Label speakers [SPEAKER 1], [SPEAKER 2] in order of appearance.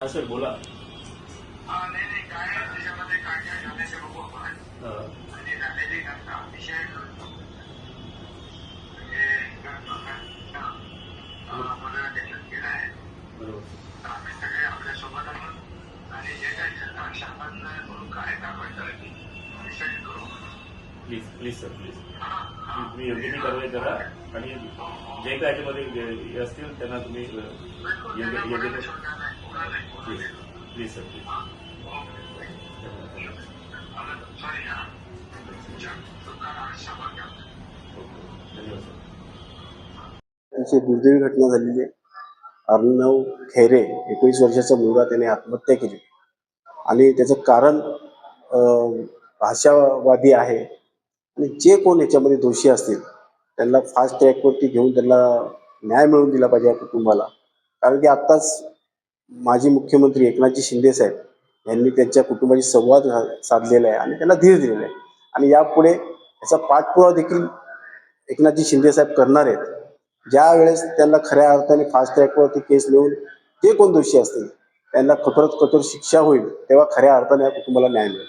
[SPEAKER 1] Sir बोला.
[SPEAKER 2] नाही नाही काय त्याच्यामध्ये काय काय झालं ते बघू आपण. आणि झालेली घटना अतिशय मला त्याच्यात केलं आहे. बरोबर आम्ही सगळे आपल्या सोबत आहोत आणि जे काही शासन म्हणून काय दाखवायचं डिसाईड करू.
[SPEAKER 1] प्लीज प्लीज सर प्लीज तुम्ही योग्य ती कारवाई करा आणि जे काय याच्यामध्ये असतील त्यांना तुम्ही योग्य प्लीज सर प्लीज. धन्यवाद सर.
[SPEAKER 3] अतिशय दुर्दैवी घटना झालेली आहे. अर्णव खैरे 19 वर्षाचा मुलगा त्याने आत्महत्या केली आणि त्याचं कारण भाषावादी आहे आणि जे कोण याच्यामध्ये दोषी असतील त्यांना फास्ट ट्रॅकवरती घेऊन त्यांना न्याय मिळवून दिला पाहिजे या कुटुंबाला. कारण की आत्ताच माजी मुख्यमंत्री एकनाथजी शिंदे साहेब यांनी त्यांच्या कुटुंबाशी संवाद साधलेला आहे आणि त्यांना धीर दिलेला आहे आणि यापुढे याचा पाठपुरावा देखील एकनाथजी शिंदे साहेब करणार आहेत. ज्या वेळेस त्यांना खऱ्या अर्थाने फास्ट ट्रॅकवरती केस लिहून जे कोण दोषी असतील त्यांना कठोरात कठोर शिक्षा होईल तेव्हा खऱ्या अर्थाने या कुटुंबाला न्याय मिळेल.